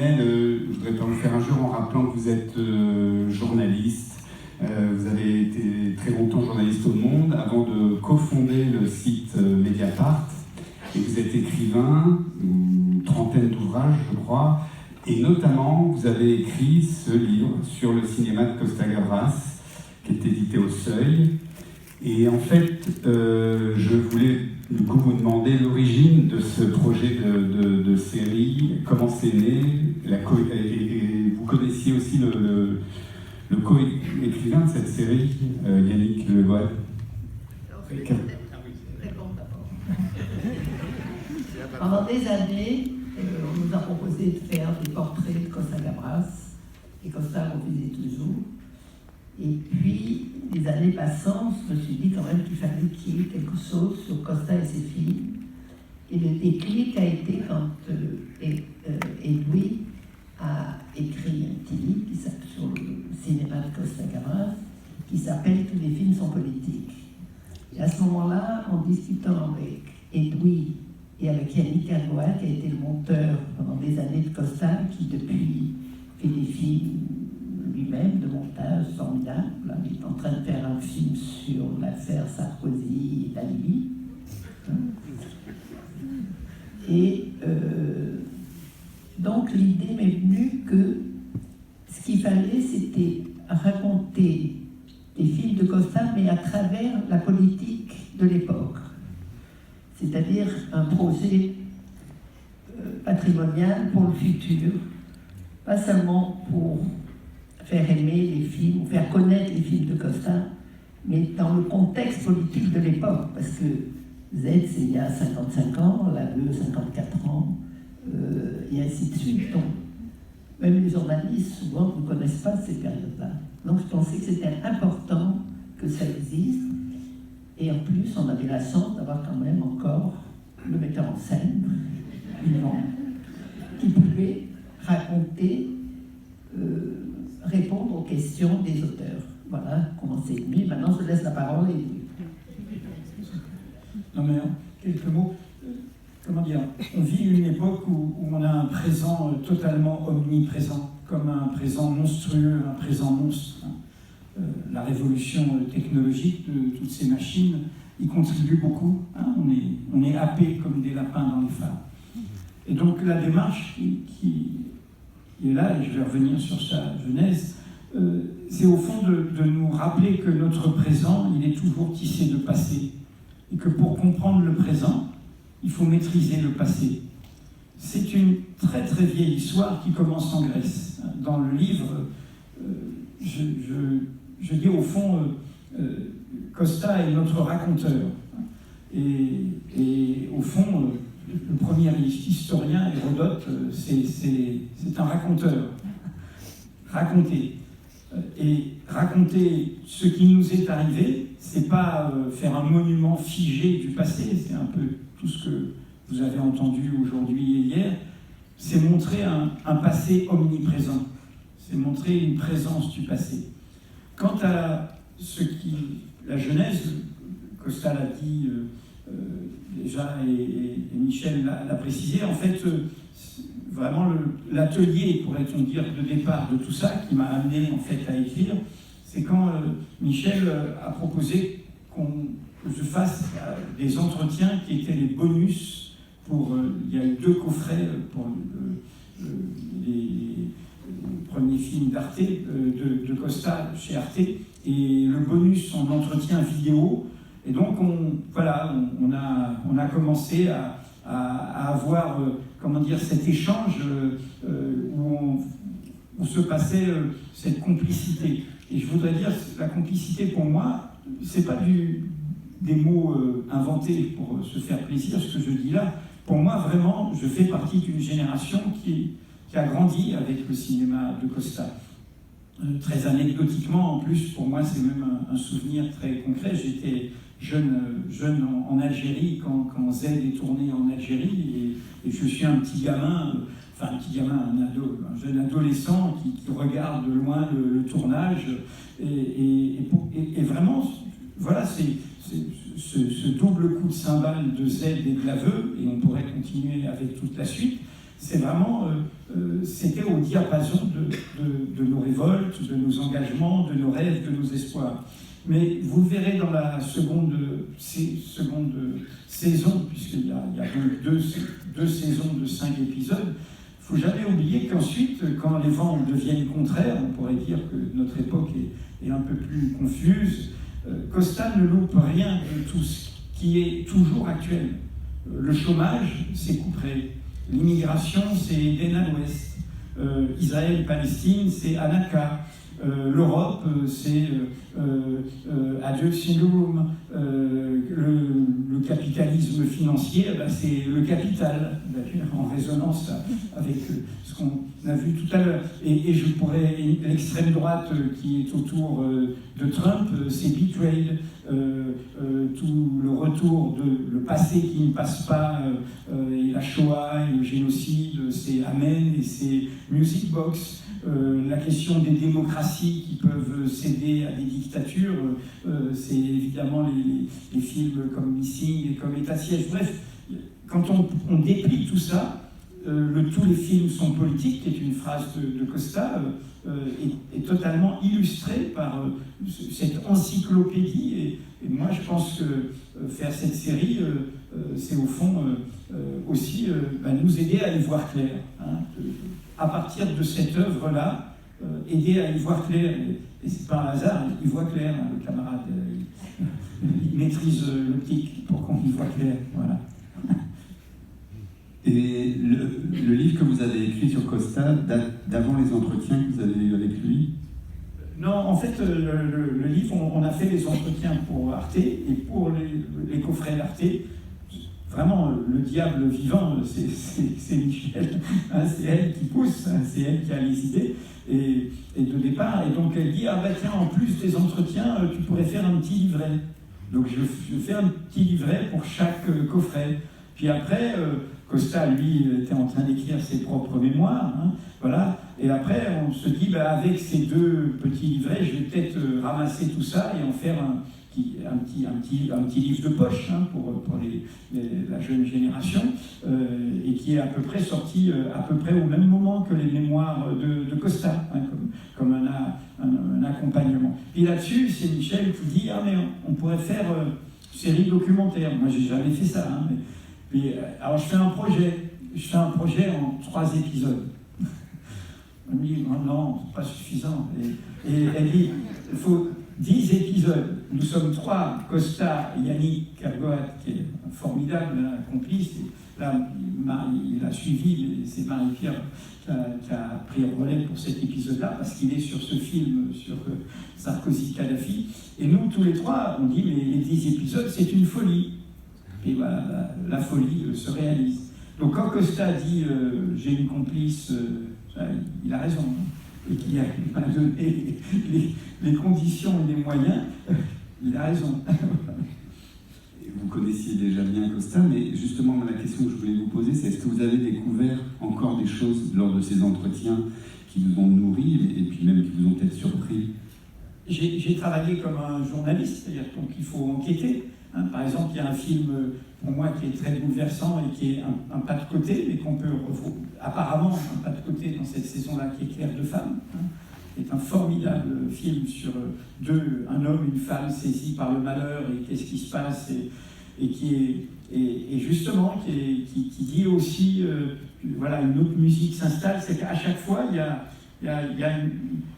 Michel, je voudrais pas vous faire un jour en rappelant que vous êtes journaliste. Vous avez été très longtemps journaliste au Monde avant de cofonder le site Mediapart. Et vous êtes écrivain, une trentaine d'ouvrages, je crois. Et notamment, vous avez écrit ce livre sur le cinéma de Costa Gavras, qui est édité au Seuil. Et en fait, je voulais du coup vous demander l'origine de ce projet de série, comment c'est né, et vous connaissiez aussi le co-écrivain de cette série, Yannick Le Goët. Pendant des années, on nous a proposé de faire des portraits de Costa Gavras, et Costa refusait toujours. Et puis, les années passant, je me suis dit quand même qu'il fallait qu'il y ait quelque chose sur Costa et ses filles. Et le déclic a été quand Edoui a écrit un petit livre sur le cinéma de Costa Gavras qui s'appelle « Tous les films sont politiques ». Et à ce moment-là, en discutant avec Edoui et avec Yannick Le Goët, qui a été le monteur pendant des années de Costa, qui depuis fait des films lui-même de montage formidable. Là, il est en train de faire un film sur l'affaire Sarkozy et Dali. Et donc l'idée m'est venue que ce qu'il fallait, c'était raconter les films de Costa, mais à travers la politique de l'époque. C'est-à-dire un projet patrimonial pour le futur, pas seulement pour faire aimer les films, ou faire connaître les films de Costa, mais dans le contexte politique de l'époque, parce que Z, c'est il y a 55 ans, la 2, 54 ans, et ainsi de suite. Donc, même les journalistes, souvent, ne connaissent pas ces périodes-là. Donc, je pensais que c'était important que ça existe, et en plus, on avait la chance d'avoir quand même encore le metteur en scène, vivant, qui pouvait raconter, répondre aux questions des auteurs. Voilà comment c'est mis. Maintenant, je laisse la parole et... Non mais quelques mots. Comment dire, on vit une époque où on a un présent totalement omniprésent, comme un présent monstrueux, un présent monstre. La révolution technologique de toutes ces machines y contribue beaucoup. On est happé comme des lapins dans les phares. Et donc la démarche qui est là, et je vais revenir sur sa genèse, c'est au fond de nous rappeler que notre présent, il est toujours tissé de passé. Et que pour comprendre le présent, il faut maîtriser le passé. C'est une très très vieille histoire qui commence en Grèce. Dans le livre, je dis au fond, Costa est notre raconteur. Et au fond, le premier historien, Hérodote, c'est un raconteur. Raconter. Et raconter ce qui nous est arrivé, c'est pas faire un monument figé du passé, c'est un peu tout ce que vous avez entendu aujourd'hui et hier, c'est montrer un passé omniprésent, c'est montrer une présence du passé. Quant à la genèse, Costa l'a dit déjà et Michel l'a précisé, en fait, vraiment l'atelier, pourrait-on dire, de départ de tout ça, qui m'a amené en fait à écrire, c'est quand Michel a proposé que je fasse des entretiens qui étaient les bonus pour... il y a eu 2 coffrets pour les premiers films d'Arte, de Costa chez Arte, et le bonus en entretien vidéo. Et donc, on a commencé à avoir, comment dire, cet échange où se passait cette complicité. Et je voudrais dire, la complicité pour moi, c'est pas des mots inventés pour se faire plaisir, ce que je dis là. Pour moi, vraiment, je fais partie d'une génération qui a grandi avec le cinéma de Costa. Très anecdotiquement, en plus, pour moi, c'est même un souvenir très concret. J'étais jeune en Algérie quand Z est tourné en Algérie, et je suis un petit gamin, un jeune adolescent qui regarde de loin le tournage, et vraiment, voilà, c'est ce double coup de cymbale de Z et de l'aveu, et on pourrait continuer avec toute la suite. C'est vraiment c'était au diapason de nos révoltes, de nos engagements, de nos rêves, de nos espoirs. Mais vous le verrez dans la seconde saison, puisqu'il y a donc deux saisons de 5 épisodes, il ne faut jamais oublier qu'ensuite, quand les vents deviennent contraires, on pourrait dire que notre époque est un peu plus confuse, Costa ne loupe rien de tout ce qui est toujours actuel. Le chômage, c'est Couperey. L'immigration, c'est Eden à l'ouest. Israël-Palestine, c'est Anaka. L'Europe, c'est Adieu Siloum. Le capitalisme financier, c'est le capital, en résonance avec ce qu'on a vu tout à l'heure. Et je pourrais, l'extrême droite qui est autour de Trump, c'est Betrayed. Tout le retour le passé qui ne passe pas, et la Shoah et le génocide, c'est Amen et c'est Music Box. La question des démocraties qui peuvent céder à des dictatures, c'est évidemment les films comme Missing et comme État siège. Bref, quand on déplie tout ça, tous les films sont politiques, qui est une phrase de Costa, est totalement illustrée par cette encyclopédie. Et moi, je pense que faire cette série, c'est au fond aussi nous aider à y voir clair. Hein, à partir de cette œuvre-là, aider à y voir clair. Et c'est pas un hasard, il voit clair, hein, le camarade. Il maîtrise l'optique pour qu'on y voit clair. Voilà. Et le livre que vous avez écrit sur Costa date d'avant les entretiens que vous avez eus avec lui? Non, en fait, le livre, on a fait les entretiens pour Arte et pour les coffrets d'Arte. Vraiment, le diable vivant, c'est Michel. Hein, c'est elle qui pousse, hein, c'est elle qui a les idées et de départ. Et donc, elle dit, tiens, en plus des entretiens, tu pourrais faire un petit livret. Donc, je fais un petit livret pour chaque coffret. Puis après, Costa, lui, était en train d'écrire ses propres mémoires. Hein, voilà. Et après, on se dit, avec ces 2 petits livrets, je vais peut-être ramasser tout ça et en faire un petit livre de poche, hein, pour la jeune génération, et qui est à peu près sorti à peu près au même moment que les mémoires de Costa, hein, comme un accompagnement. Et là-dessus, c'est Michel qui dit, mais on pourrait faire série documentaire. Moi, j'ai jamais fait ça. Hein, alors, je fais un projet en 3 épisodes. On me dit, non, c'est pas suffisant. Et elle dit, il faut 10 épisodes. Nous sommes 3, Costa, Yannick Kergoat, qui est un formidable complice. Et là, il a suivi, c'est Marie-Pierre qui a pris le relais pour cet épisode-là, parce qu'il est sur ce film, sur Sarkozy-Kadhafi. Et nous, tous les 3, on dit, mais les 10 épisodes, c'est une folie. Et voilà, la folie se réalise. Donc quand Costa dit, j'ai une complice, il a raison. Hein, et qu'il m'a donné les conditions et les moyens, il a raison. Vous connaissiez déjà bien Costa, mais justement, la question que je voulais vous poser, c'est est-ce que vous avez découvert encore des choses lors de ces entretiens qui vous ont nourri et puis même qui vous ont peut-être surpris? J'ai travaillé comme un journaliste, c'est-à-dire donc il faut enquêter. Hein. Par exemple, il y a un film pour moi qui est très bouleversant et qui est un pas de côté, mais qu'on peut apparemment un pas de côté dans cette saison-là, qui est Clair de femme. Hein. C'est un formidable film sur un homme, une femme saisis par le malheur et qu'est-ce qui se passe et qui justement qui dit aussi voilà, une autre musique s'installe. C'est qu'à chaque fois il y a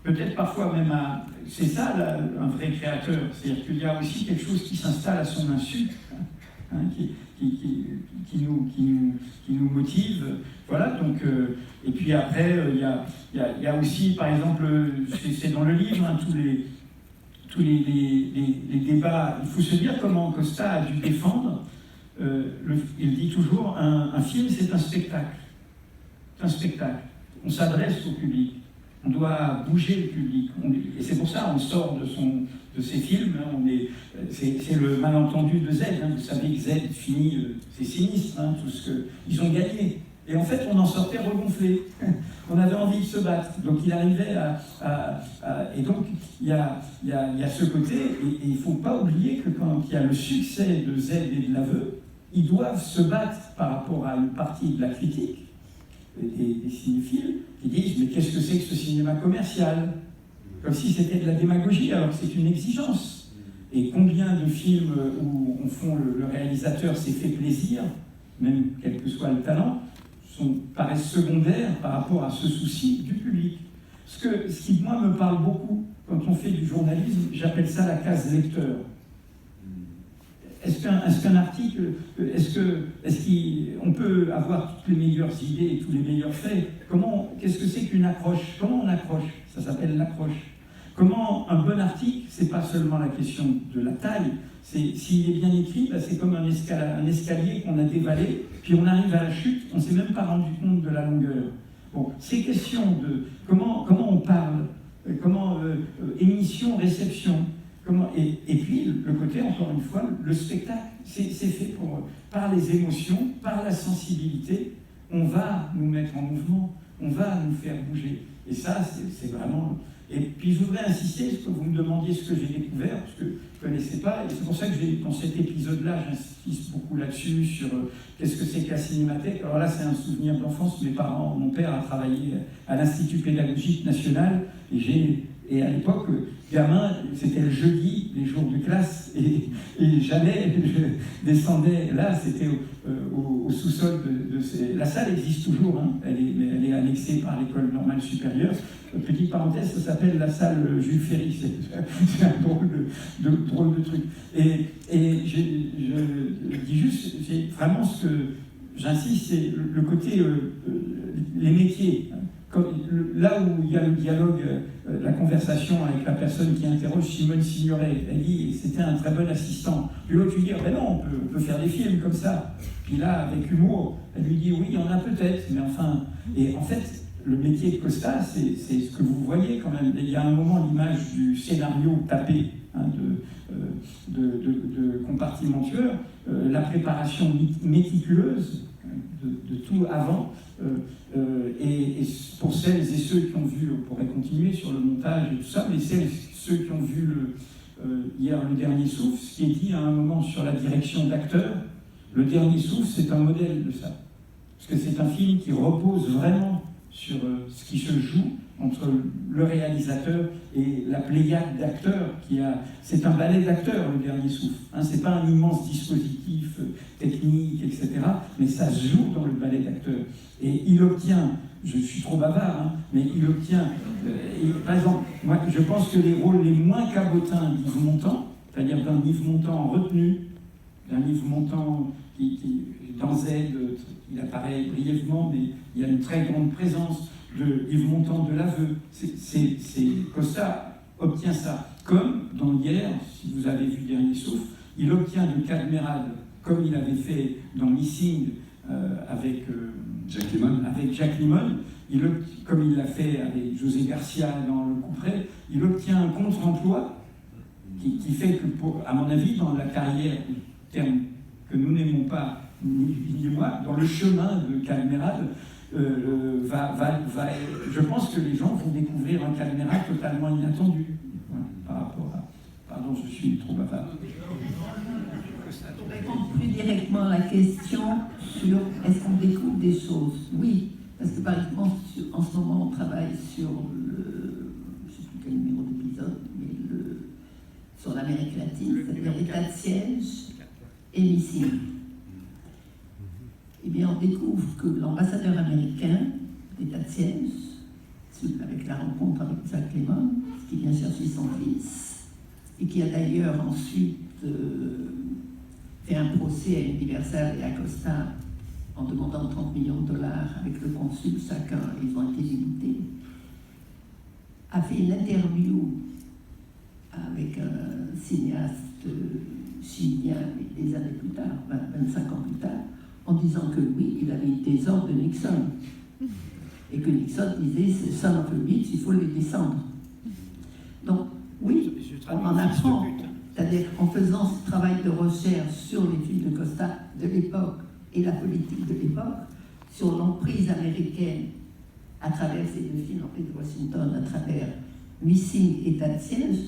peut-être parfois même c'est ça un vrai créateur, c'est-à-dire qu'il y a aussi quelque chose qui s'installe à son insu, hein, qui nous motive. Voilà, donc, et puis après, il y a aussi, par exemple, c'est dans le livre, hein, tous les débats. Il faut se dire comment Costa a dû défendre. Il dit toujours, un film, c'est un spectacle. C'est un spectacle. On s'adresse au public. On doit bouger le public. Et c'est pour ça qu'on sort de ces films. Hein, c'est le malentendu de Z. Hein, vous savez que Z finit, c'est sinistre, hein, tout ce qu'ils ont gagné. Et en fait, on en sortait regonflé. On avait envie de se battre. Donc il arrivait et donc il y a ce côté, et il ne faut pas oublier que quand il y a le succès de Z et de l'aveu, ils doivent se battre par rapport à une partie de la critique. des cinéphiles qui disent « mais qu'est-ce que c'est que ce cinéma commercial ?» Comme si c'était de la démagogie, alors que c'est une exigence. Et combien de films où le réalisateur s'est fait plaisir, même quel que soit le talent, paraissent secondaires par rapport à ce souci du public. Ce qui, moi, me parle beaucoup quand on fait du journalisme, j'appelle ça la case lecteur. Est-ce qu'un article, on peut avoir toutes les meilleures idées et tous les meilleurs faits? Qu'est-ce que c'est qu'une accroche? Comment on accroche? Ça s'appelle l'accroche. Comment un bon article, c'est pas seulement la question de la taille, s'il est bien écrit, c'est comme un escalier qu'on a dévalé, puis on arrive à la chute, on ne s'est même pas rendu compte de la longueur. Bon, ces questions de comment on parle, émission, réception, et puis le côté, encore une fois, le spectacle, c'est fait par les émotions, par la sensibilité, on va nous mettre en mouvement, on va nous faire bouger. Et ça, c'est vraiment... Et puis je voudrais insister, parce que vous me demandiez ce que j'ai découvert, parce que je ne connaissais pas, et c'est pour ça que dans cet épisode-là, j'insiste beaucoup là-dessus, sur qu'est-ce que c'est que la cinémathèque. Alors là, c'est un souvenir d'enfance. Mon père a travaillé à l'Institut pédagogique national, et à l'époque, gamin, c'était le jeudi, les jours de classe, et jamais je descendais. Là, c'était au sous-sol la salle existe toujours, hein, elle est annexée par l'école normale supérieure. Petite parenthèse, ça s'appelle la salle Jules Ferry, c'est un drôle de truc. Et je dis juste, c'est vraiment ce que j'insiste, c'est le côté, les métiers. Là où il y a le dialogue, la conversation avec la personne qui interroge Simone Signoret, elle dit c'était un très bon assistant. Puis l'autre lui dit ben non, on peut faire des films comme ça. Puis là, avec humour, elle lui dit oui, il y en a peut-être, mais enfin. Et en fait, le métier de Costa, c'est ce que vous voyez quand même. Il y a un moment l'image du scénario tapé, hein, de compartimentueur, la préparation méticuleuse de tout avant. Et pour celles et ceux qui ont vu, on pourrait continuer sur le montage et tout ça, mais ceux qui ont vu hier Le Dernier Souffle, ce qui est dit à un moment sur la direction d'acteurs, Le Dernier Souffle, c'est un modèle de ça. Parce que c'est un film qui repose vraiment sur ce qui se joue entre le réalisateur et la pléiade d'acteurs. C'est un ballet d'acteurs, Le Dernier Souffle. Hein, c'est pas un immense dispositif technique, etc. Mais ça se joue dans le ballet d'acteurs. Et il obtient, je suis trop bavard, hein, mais il obtient, par exemple, moi je pense que les rôles les moins cabotins d'Yves Montand, c'est-à-dire d'un Yves Montand en retenue, d'un Yves Montand qui dans Z, il apparaît brièvement, mais il y a une très grande présence de Yves Montand de l'aveu. Costa obtient ça. Comme dans Hier, si vous avez vu Dernier Souffle, il obtient de Cadmerade, comme il avait fait dans Missing avec Jacques Limon, comme il l'a fait avec José Garcia dans Le Couperet, il obtient un contre-emploi qui fait que, à mon avis, dans la carrière, terme que nous n'aimons pas, ni moi, dans le chemin de Cadmerade, je pense que les gens vont découvrir un Cadmerade totalement inattendu, voilà, par rapport à... Pardon, je suis trop bavard. Je réponds plus directement à la question sur est-ce qu'on découvre des choses. Oui, parce que par exemple, en ce moment, on travaille sur je ne sais plus quel numéro d'épisode, mais sur l'Amérique latine, c'est-à-dire état de siège et missile. Eh bien, on découvre que l'ambassadeur américain d'état de siège, avec la rencontre avec Jacques Lemon, qui vient chercher son fils, et qui a d'ailleurs ensuite fait un procès à Universal et à Costa en demandant 30 millions de dollars avec le consul, chacun, ils ont été limités, a fait une interview avec un cinéaste chilien des années plus tard, 25 ans plus tard, en disant que oui, il avait eu des ordres de Nixon. Et que Nixon disait, c'est son of a bitch, il faut les descendre. Donc, oui, on en apprend. C'est-à-dire qu'en faisant ce travail de recherche sur les films de Costa de l'époque et la politique de l'époque, sur l'emprise américaine à travers ces deux films, l'emprise de Washington, à travers Missing, état de siège,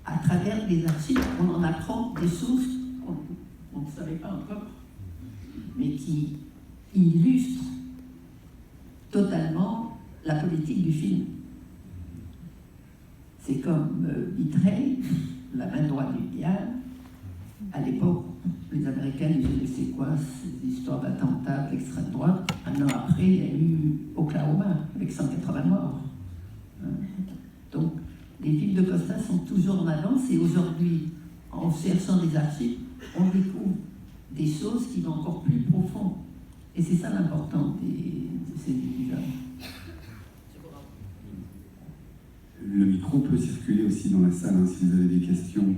à travers les archives, on en apprend des choses qu'on ne savait pas encore, mais qui illustrent totalement la politique du film. C'est comme Betrayed, la main droite du diable. À l'époque, les Américains disaient c'est quoi ces histoires d'attentats d'extrême droite. Un an après, il y a eu Oklahoma avec 180 morts. Donc, les films de Costa sont toujours en avance et aujourd'hui, en cherchant des archives, on découvre des choses qui vont encore plus profondes. Et c'est ça l'important de ces livres. Le micro peut circuler aussi dans la salle, hein, si vous avez des questions.